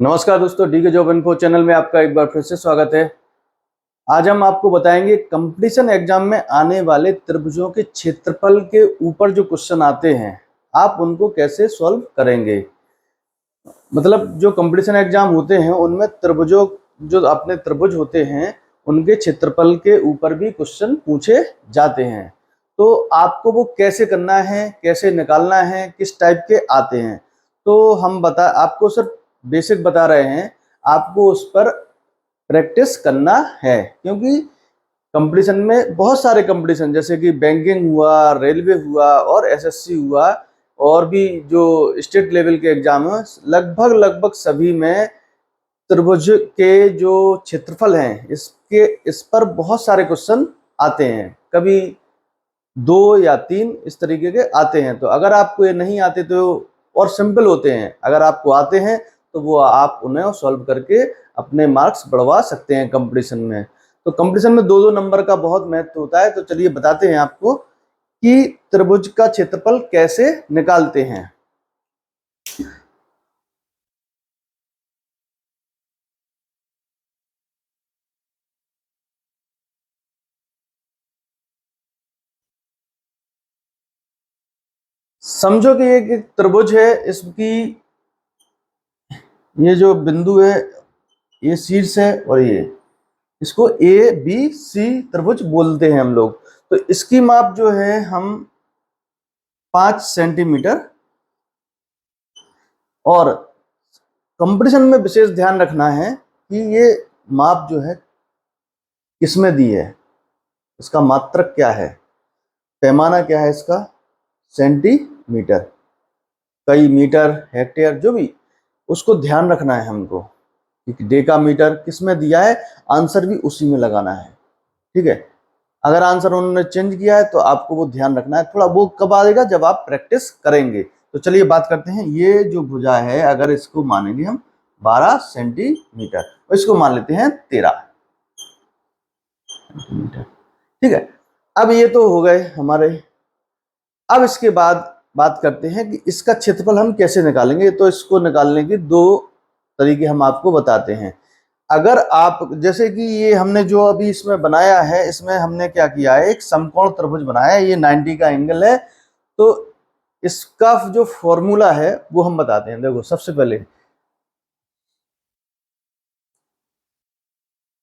नमस्कार दोस्तों, डी के जॉब इन्फो चैनल में आपका एक बार फिर से स्वागत है। आज हम आपको बताएंगे कंपटीशन एग्जाम में आने वाले त्रिभुजों के क्षेत्रफल के ऊपर जो क्वेश्चन आते हैं आप उनको कैसे सॉल्व करेंगे। मतलब जो कंपटीशन एग्जाम होते हैं उनमें त्रिभुजों जो अपने त्रिभुज होते हैं उनके क्षेत्रफल के ऊपर भी क्वेश्चन पूछे जाते हैं। तो आपको वो कैसे करना है, कैसे निकालना है, किस टाइप के आते हैं, तो हम आपको सिर्फ बेसिक बता रहे हैं। आपको उस पर प्रैक्टिस करना है, क्योंकि कंपटीशन में बहुत सारे कंपटीशन जैसे कि बैंकिंग हुआ, रेलवे हुआ और एसएससी हुआ और भी जो स्टेट लेवल के एग्जाम है, लगभग सभी में त्रिभुज के जो क्षेत्रफल हैं इस पर बहुत सारे क्वेश्चन आते हैं। कभी 2 या 3 इस तरीके के आते हैं। तो अगर आपको ये नहीं आते तो और सिंपल होते हैं, अगर आपको आते हैं तो वो आप उन्हें सॉल्व करके अपने मार्क्स बढ़वा सकते हैं कंपटीशन में। तो कंपटीशन में 2-2 नंबर का बहुत महत्व होता है। तो चलिए बताते हैं आपको कि त्रिभुज का क्षेत्रफल कैसे निकालते हैं। समझो कि एक त्रिभुज है, इसकी ये जो बिंदु है ये शीर्ष है और ये इसको ए बी सी त्रिभुज बोलते हैं हम लोग। तो इसकी माप जो है हम 5 सेंटीमीटर, और कंपटीशन में विशेष ध्यान रखना है कि ये माप जो है किसमें दी है, इसका मात्रक क्या है, पैमाना क्या है इसका, सेंटीमीटर, कई मीटर, हेक्टेयर, जो भी उसको ध्यान रखना है हमको। डेकामीटर किसमें दिया है, आंसर भी उसी में लगाना है। ठीक है, अगर आंसर उन्होंने चेंज किया है तो आपको वो ध्यान रखना है। थोड़ा वो कब आएगा, जब आप प्रैक्टिस करेंगे। तो चलिए बात करते हैं। ये जो भुजा है अगर इसको मानेंगे हम 12 सेंटीमीटर और इसको मान लेते हैं 13 सेंटीमीटर। ठीक है, अब ये तो हो गए हमारे। अब इसके बाद बात करते हैं कि इसका क्षेत्रफल हम कैसे निकालेंगे। तो इसको निकालने के 2 तरीके हम आपको बताते हैं। अगर आप जैसे कि ये हमने जो अभी इसमें बनाया है, इसमें हमने क्या किया है, एक समकोण त्रिभुज बनाया है, ये 90 का एंगल है। तो इसका जो फॉर्मूला है वो हम बताते हैं। देखो, सबसे पहले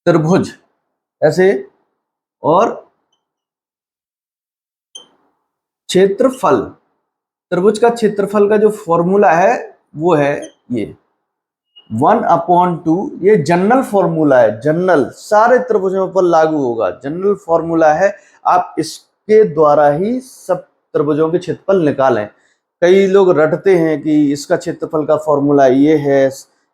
त्रिभुज ऐसे और क्षेत्रफल, त्रिभुज का क्षेत्रफल का जो फॉर्मूला है वो है ये 1/2। ये जनरल फॉर्मूला है, जनरल सारे त्रिभुजों पर लागू होगा, जनरल फॉर्मूला है। आप इसके द्वारा ही सब त्रिभुजों के क्षेत्रफल निकालें। कई लोग रटते हैं कि इसका क्षेत्रफल का फॉर्मूला ये है,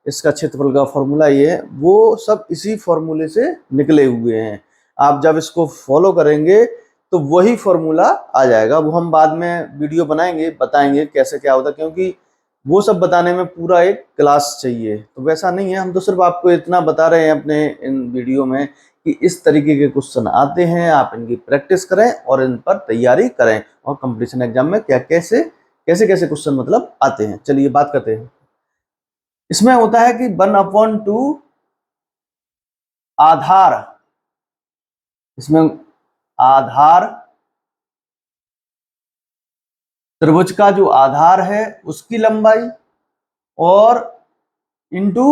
इसका क्षेत्रफल का फॉर्मूला ये है, वो सब इसी फॉर्मूले से निकले हुए हैं। आप जब इसको फॉलो करेंगे तो वही फॉर्मूला आ जाएगा। वो हम बाद में वीडियो बनाएंगे, बताएंगे कैसे क्या होता है, क्योंकि वो सब बताने में पूरा एक क्लास चाहिए। तो वैसा नहीं है, हम तो सिर्फ आपको इतना बता रहे हैं अपने इन वीडियो में कि इस तरीके के क्वेश्चन आते हैं, आप इनकी प्रैक्टिस करें और इन पर तैयारी करें, और कंपटीशन एग्जाम में क्या कैसे कैसे क्वेश्चन मतलब आते हैं। चलिए बात करते हैं। इसमें होता है कि 1/2 आधार, इसमें आधार, त्रिभुज का जो आधार है उसकी लंबाई और इंटू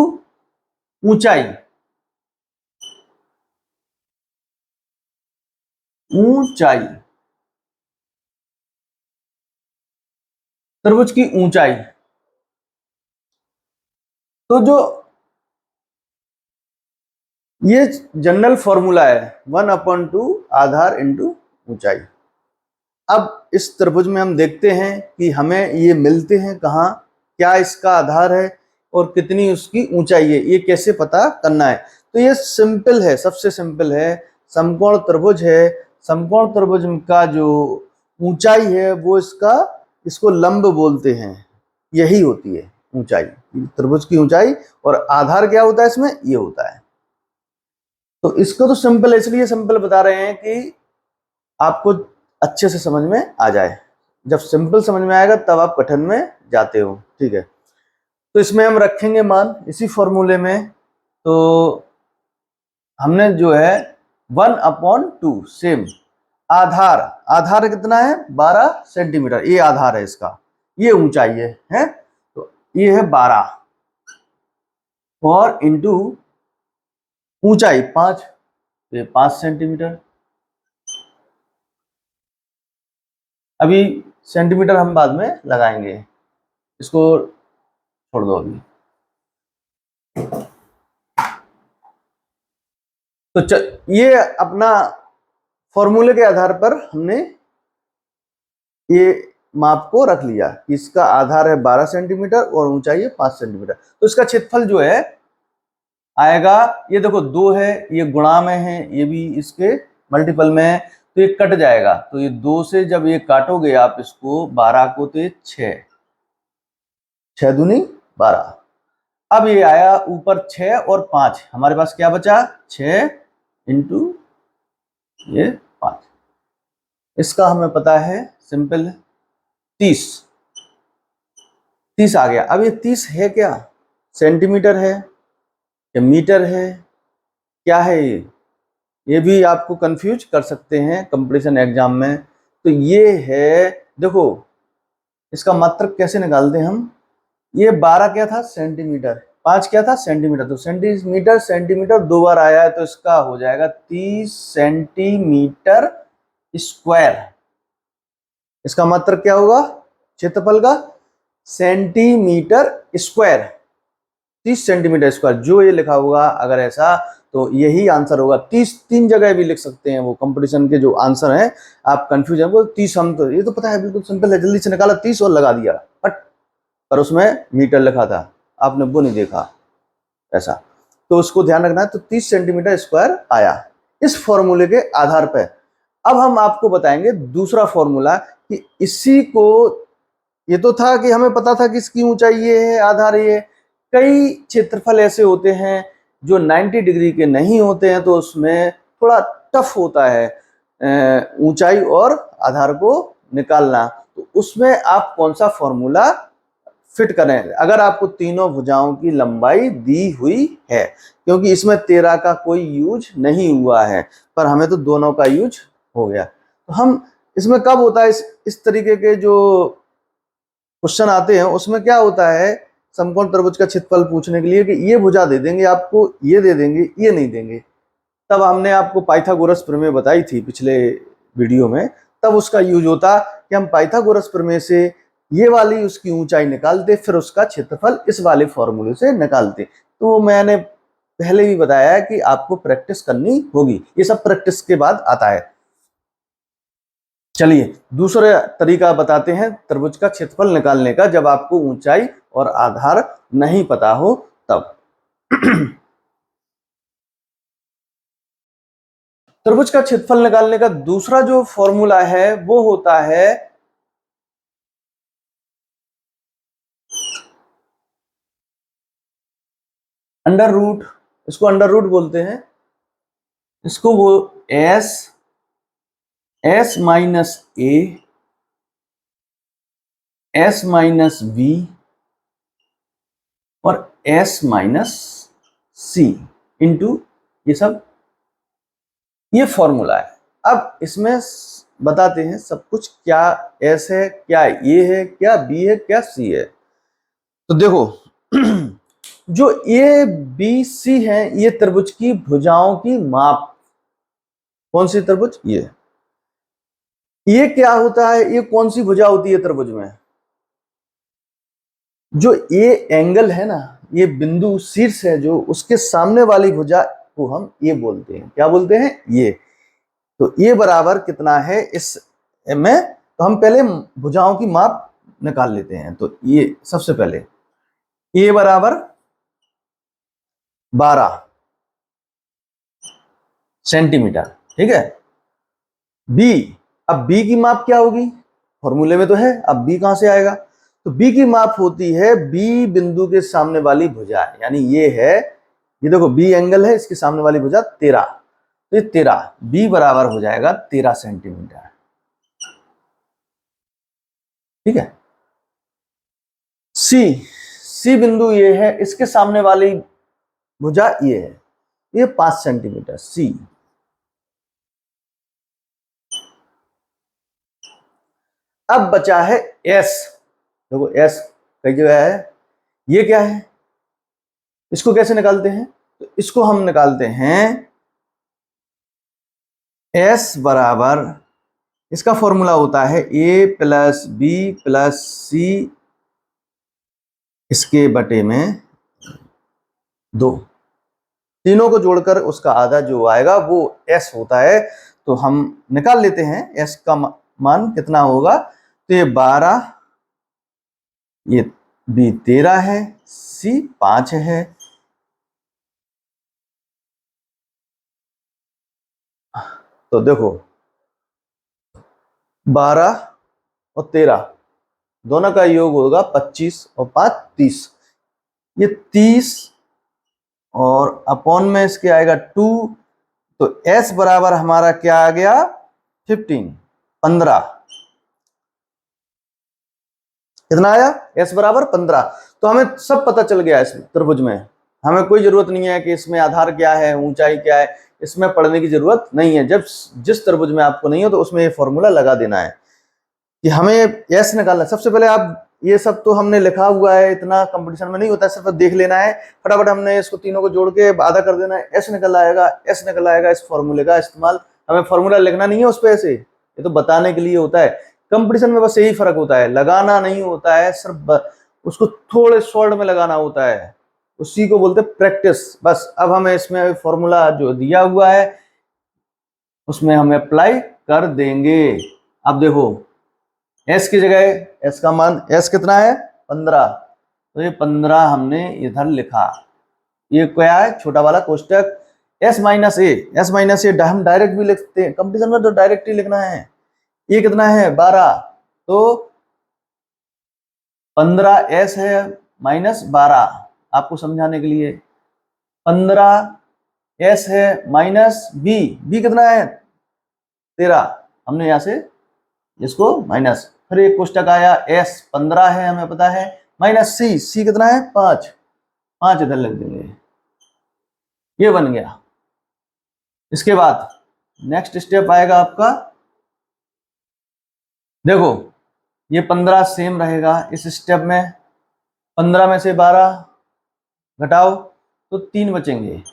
ऊंचाई, ऊंचाई, त्रिभुज की ऊंचाई। तो जो ये जनरल फॉर्मूला है 1/2 आधार इंटू ऊंचाई। अब इस त्रिभुज में हम देखते हैं कि हमें ये मिलते हैं कहाँ, क्या इसका आधार है और कितनी उसकी ऊंचाई है, ये कैसे पता करना है। तो ये सिंपल है, सबसे सिंपल है। समकोण त्रिभुज है, समकोण त्रिभुज का जो ऊंचाई है वो इसको लंब बोलते हैं, यही होती है ऊंचाई, त्रिभुज की ऊंचाई। और आधार क्या होता है इसमें, ये होता है। तो इसको तो सिंपल, इसलिए सिंपल बता रहे हैं कि आपको अच्छे से समझ में आ जाए। जब सिंपल समझ में आएगा तब आप कठिन में जाते हो। ठीक है, तो इसमें हम रखेंगे मान इसी फॉर्मूले में, तो हमने जो है 1/2 सेम आधार, आधार कितना है 12 सेंटीमीटर, ये आधार है इसका, ये ऊंचाई है तो ये है 12 और इंटू ऊंचाई 5, ये 5 सेंटीमीटर। अभी सेंटीमीटर हम बाद में लगाएंगे, इसको छोड़ दो अभी। तो ये अपना फॉर्मूले के आधार पर हमने ये माप को रख लिया कि इसका आधार है 12 सेंटीमीटर और ऊंचाई है 5 सेंटीमीटर। तो इसका क्षेत्रफल जो है आएगा, ये देखो 2 है, ये गुणा में है, ये भी इसके मल्टीपल में है, तो ये कट जाएगा। तो ये 2 से जब ये काटोगे आप इसको 12 को, तो ये 6 दूनी 12। अब ये आया ऊपर 6 और 5, हमारे पास क्या बचा 6 इंटू ये 5, इसका हमें पता है सिंपल 30 आ गया। अब ये 30 है क्या, सेंटीमीटर है या मीटर है, क्या है ये भी आपको कंफ्यूज कर सकते हैं कंपटीशन एग्जाम में। तो ये है, देखो इसका मात्रक कैसे निकालते हैं हम, ये 12 क्या था सेंटीमीटर, 5 क्या था सेंटीमीटर, तो सेंटीमीटर सेंटीमीटर 2 बार आया है, तो इसका हो जाएगा 30 सेंटीमीटर स्क्वायर। इसका मात्रक क्या होगा क्षेत्रफल का, सेंटीमीटर स्क्वायर, 30 सेंटीमीटर स्क्वायर, जो ये लिखा होगा अगर ऐसा तो यही आंसर होगा। 30 3 जगह भी लिख सकते हैं, वो कंपटीशन के जो आंसर हैं आप कंफ्यूजन वो 30, हम तो ये तो पता है बिल्कुल सिंपल है, जल्दी से निकाला 30 और लगा दिया बट, पर उसमें मीटर लिखा था, आपने वो नहीं देखा ऐसा, तो उसको ध्यान रखना है। तो 30 सेंटीमीटर स्क्वायर आया इस फॉर्मूले के आधार पर। अब हम आपको बताएंगे दूसरा फॉर्मूला कि इसी को, ये तो था कि हमें पता था कि इसकी ऊंचाई ये है, आधार ये, कई क्षेत्रफल ऐसे होते हैं जो 90 डिग्री के नहीं होते हैं, तो उसमें थोड़ा टफ होता है ऊंचाई और आधार को निकालना। तो उसमें आप कौन सा फॉर्मूला फिट करें, अगर आपको तीनों भुजाओं की लंबाई दी हुई है, क्योंकि इसमें 13 का कोई यूज नहीं हुआ है, पर हमें तो दोनों का यूज हो गया। तो हम इसमें कब होता है, इस तरीके के जो क्वेश्चन आते हैं उसमें क्या होता है, समकोण त्रिभुज का क्षेत्रफल पूछने के लिए कि ये भुजा दे देंगे आपको, ये दे देंगे, ये नहीं देंगे। तब हमने आपको पाइथागोरस प्रमेय बताई थी पिछले वीडियो में, तब उसका यूज होता कि हम पाइथागोरस प्रमेय से ये वाली उसकी ऊंचाई निकालते, फिर उसका क्षेत्रफल इस वाले फॉर्मूले से निकालते। तो मैंने पहले भी बताया है कि आपको प्रैक्टिस करनी होगी, ये सब प्रैक्टिस के बाद आता है। चलिए दूसरा तरीका बताते हैं त्रिभुज का क्षेत्रफल निकालने का, जब आपको ऊंचाई और आधार नहीं पता हो तब। त्रिभुज का क्षेत्रफल निकालने का दूसरा जो फॉर्मूला है वो होता है अंडर रूट, इसको अंडर रूट बोलते हैं, इसको वो एस माइनस ए, एस माइनस बी और एस माइनस सी इंटू ये सब, ये फॉर्मूला है। अब इसमें बताते हैं सब कुछ, क्या एस है, क्या ए है, क्या बी है, क्या सी है। तो देखो जो ए बी सी है ये त्रिभुज की भुजाओं की माप, कौन सी त्रिभुज, ये क्या होता है, ये कौन सी भुजा होती है त्रिभुज में, जो ये एंगल है ना, ये बिंदु शीर्ष है जो, उसके सामने वाली भुजा को हम ये बोलते हैं, क्या बोलते हैं ये। तो ये बराबर कितना है इस में, तो हम पहले भुजाओं की माप निकाल लेते हैं। तो ये सबसे पहले ए बराबर 12 सेंटीमीटर, ठीक है। बी, अब बी की माप क्या होगी, फॉर्मूले में तो है, अब बी कहां से आएगा, तो बी की माप होती है बी बिंदु के सामने वाली भुजा, यानी ये है, ये देखो बी एंगल है, इसके सामने वाली भुजा 13, तो ये 13, बी बराबर हो जाएगा 13 सेंटीमीटर, ठीक है। सी, सी बिंदु ये है, इसके सामने वाली भुजा ये है, ये 5 सेंटीमीटर सी। अब बचा है एस। देखो एस कई जगह है, ये क्या है, इसको कैसे निकालते हैं, तो इसको हम निकालते हैं एस बराबर, इसका फॉर्मूला होता है ए प्लस बी प्लस सी इसके बटे में 2, तीनों को जोड़कर उसका आधा जो आएगा वो एस होता है। तो हम निकाल लेते हैं एस का मान कितना होगा, तो ये 12, ये बी 13 है, सी 5 है। तो देखो 12 और 13 दोनों का योग होगा 25 और 5 30, ये 30 और अपॉन में इसके आएगा 2, तो s बराबर हमारा क्या आ गया 15। कितना आया, s बराबर 15। तो हमें सब पता चल गया इस त्रिभुज में, हमें कोई जरूरत नहीं है कि इसमें आधार क्या है, ऊंचाई क्या है, इसमें पढ़ने की जरूरत नहीं है। जब जिस त्रिभुज में आपको नहीं हो तो उसमें ये फॉर्मूला लगा देना है कि हमें एस निकालना है। सबसे पहले आप ये सब तो हमने लिखा हुआ है, इतना कंपटीशन में नहीं होता है, सिर्फ देख लेना है, फटाफट हमने इसको तीनों को जोड़ के आधा कर देना है, एस निकल आएगा। एस निकल आएगा, इस फॉर्मूले का इस्तेमाल, हमें फॉर्मूला लिखना नहीं है उस पे ऐसे, ये तो बताने के लिए होता है। कंपटीशन में बस यही फर्क होता है, लगाना नहीं होता है, सिर्फ उसको थोड़े शॉर्ट में लगाना होता है, उसी को बोलते प्रैक्टिस। बस अब हमें इसमें फॉर्मूला जो दिया हुआ है उसमें हम अप्लाई कर देंगे। अब देखो s की जगह s का मान, s कितना है 15, तो ये 15 हमने इधर लिखा। ये क्या है, छोटा वाला कोष्टक s माइनस ए हम डायरेक्ट भी लिखते हैं, कंपटीशन में तो डायरेक्ट ही लिखना है। ये कितना है 12, तो 15s है माइनस 12, आपको समझाने के लिए 15s है माइनस b कितना है 13, हमने यहां से इसको माइनस, फिर एक कोष्टक आया s 15 है हमें पता है, माइनस c कितना है 5 इधर लिख देंगे, ये बन गया। इसके बाद नेक्स्ट स्टेप आएगा आपका, देखो ये 15 सेम रहेगा इस स्टेप में, 15 में से 12 घटाओ तो 3 बचेंगे,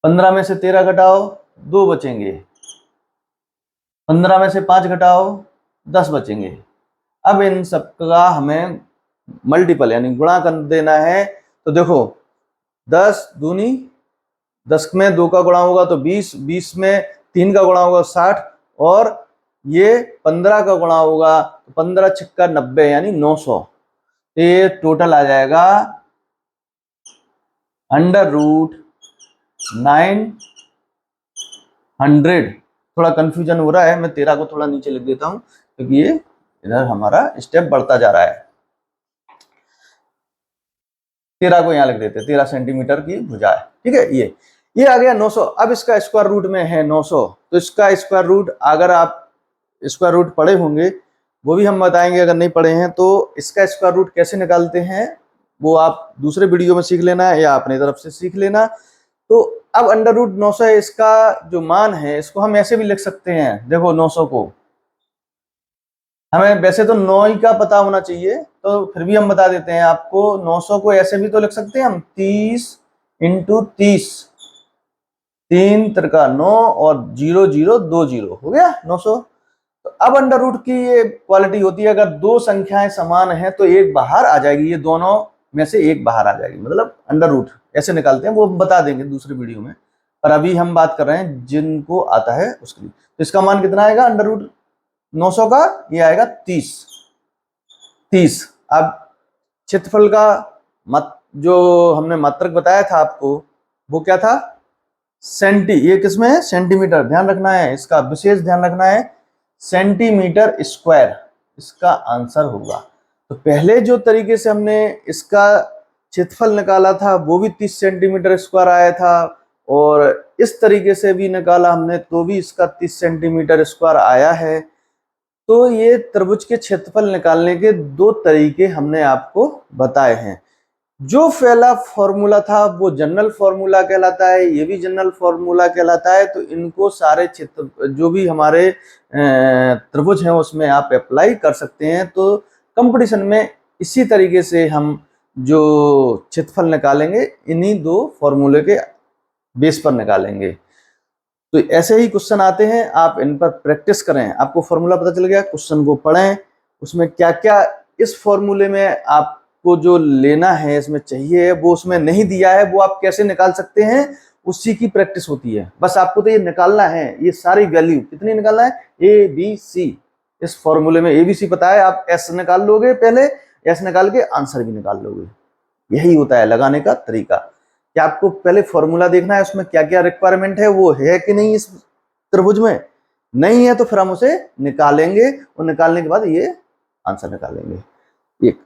15 में से 13 घटाओ 2 बचेंगे, 15 में से 5 घटाओ 10 बचेंगे। अब इन सबका हमें मल्टीपल यानी गुणा कर देना है। तो देखो 10 दूनी 10 में 2 का गुणा होगा तो 20, 20 में 3 का गुणा होगा 60, और ये 15 का गुणा होगा तो 15 छक्का 90 यानी 900। तो ये टोटल आ जाएगा √900। थोड़ा कंफ्यूजन हो रहा है, मैं 13 को थोड़ा नीचे लिख देता हूं क्योंकि ये इधर हमारा स्टेप बढ़ता जा रहा है। 13 को यहाँ लिख देते, 13 सेंटीमीटर की भुजा है, ठीक है। ये आ गया 900। अब इसका स्क्वायर रूट में है 900, तो इसका स्क्वायर रूट, अगर आप स्क्वायर रूट पढ़े होंगे वो भी हम बताएंगे, अगर नहीं पढ़े हैं तो इसका स्क्वायर रूट कैसे निकालते हैं वो आप दूसरे वीडियो में सीख लेना या अपनी तरफ से सीख लेना। तो अब √900 है, इसका जो मान है इसको हम ऐसे भी लिख सकते हैं। देखो 900 को हमें वैसे तो 9 ही का पता होना चाहिए, तो फिर भी हम बता देते हैं आपको, 900 को ऐसे भी तो लिख सकते हैं हम 30 × 30, 3 त्रिका 9 और 0 0 2 0 हो गया 900। तो अब अंडर रूट की ये क्वालिटी होती है, अगर दो संख्याएं समान हैं तो एक बाहर आ जाएगी, ये दोनों में से एक बाहर आ जाएगी, मतलब अंडर रूट ऐसे निकालते हैं, वो बता देंगे दूसरे वीडियो में, पर अभी हम बात कर रहे हैं जिनको आता है उसके लिए। तो इसका मान कितना आएगा √900 का, ये आएगा 30। अब क्षेत्रफल का जो हमने मात्रक बताया था आपको वो क्या था, ये किसमें है सेंटीमीटर, ध्यान रखना है, इसका विशेष ध्यान रखना है, सेंटीमीटर स्क्वायर इसका आंसर होगा। तो पहले जो तरीके से हमने इसका क्षेत्रफल निकाला था वो भी 30 सेंटीमीटर स्क्वायर आया था, और इस तरीके से भी निकाला हमने तो भी इसका 30 सेंटीमीटर स्क्वायर आया है। तो ये त्रिभुज के क्षेत्रफल निकालने के दो तरीके हमने आपको बताए हैं। जो पहला फॉर्मूला था वो जनरल फॉर्मूला कहलाता है, ये भी जनरल फॉर्मूला कहलाता है। तो इनको सारे क्षेत्र जो भी हमारे त्रिभुज हैं उसमें आप अप्लाई कर सकते हैं। तो कंपटीशन में इसी तरीके से हम जो क्षेत्रफल निकालेंगे इन्हीं दो फॉर्मूले के बेस पर निकालेंगे। तो ऐसे ही क्वेश्चन आते हैं, आप इन पर प्रैक्टिस करें। आपको फॉर्मूला पता चल गया, क्वेश्चन को पढ़ें, उसमें क्या क्या इस फॉर्मूले में आपको जो लेना है इसमें चाहिए वो उसमें नहीं दिया है, वो आप कैसे निकाल सकते हैं, उसी की प्रैक्टिस होती है। बस आपको तो ये निकालना है, ये सारी वैल्यू कितनी निकालना है, ए बी सी। इस फॉर्मूले में ए बी सी पता है, आप एस निकाल लोगे, पहले एस निकाल के आंसर भी निकाल लोगे। यही होता है लगाने का तरीका कि आपको पहले फॉर्मूला देखना है उसमें क्या क्या रिक्वायरमेंट है, वो है कि नहीं इस त्रिभुज में। नहीं है तो फिर हम उसे निकालेंगे और निकालने के बाद ये आंसर निकालेंगे। एक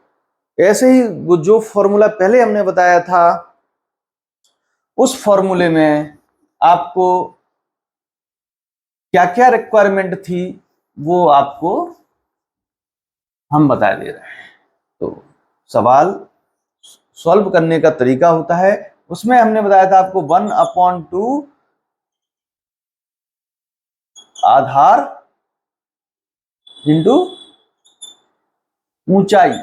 ऐसे ही वो जो फॉर्मूला पहले हमने बताया था उस फॉर्मूले में आपको क्या क्या रिक्वायरमेंट थी वो आपको हम बता दे रहे हैं। तो सवाल सॉल्व करने का तरीका होता है, उसमें हमने बताया था आपको 1/2 आधार इंटू ऊंचाई।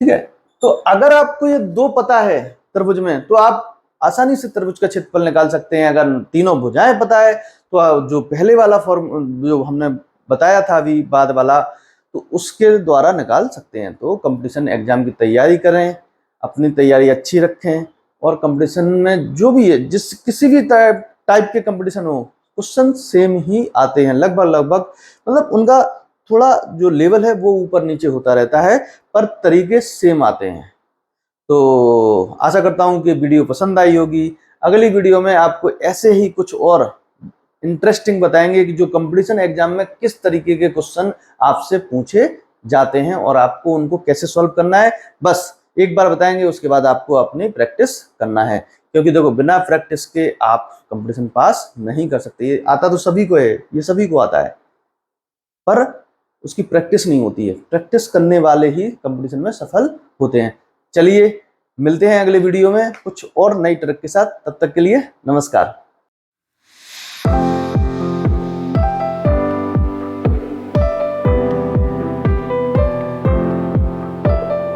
ठीक है, तो अगर आपको ये दो पता है त्रिभुज में तो आप आसानी से त्रिभुज का क्षेत्रफल निकाल सकते हैं। अगर तीनों भुजाएं पता है तो जो पहले वाला फॉर्म जो हमने बताया था अभी बाद वाला, तो उसके द्वारा निकाल सकते हैं। तो कंपटीशन एग्जाम की तैयारी करें, अपनी तैयारी अच्छी रखें, और कंपटीशन में जो भी है जिस किसी भी टाइप के कंपटीशन हो, क्वेश्चन सेम ही आते हैं लगभग। मतलब उनका थोड़ा जो लेवल है वो ऊपर नीचे होता रहता है, पर तरीके सेम आते हैं। तो आशा करता हूं कि वीडियो पसंद आई होगी। अगली वीडियो में आपको ऐसे ही कुछ और इंटरेस्टिंग बताएंगे कि जो कंपटीशन एग्जाम में किस तरीके के क्वेश्चन आपसे पूछे जाते हैं और आपको उनको कैसे सॉल्व करना है। बस एक बार बताएंगे, उसके बाद आपको अपनी प्रैक्टिस करना है, क्योंकि देखो बिना प्रैक्टिस के आप कंपटीशन पास नहीं कर सकते। ये आता तो सभी को है, ये सभी को आता है, पर उसकी प्रैक्टिस नहीं होती है। प्रैक्टिस करने वाले ही कंपटीशन में सफल होते हैं। चलिए मिलते हैं अगले वीडियो में कुछ और नई ट्रिक के साथ, तब तक के लिए नमस्कार।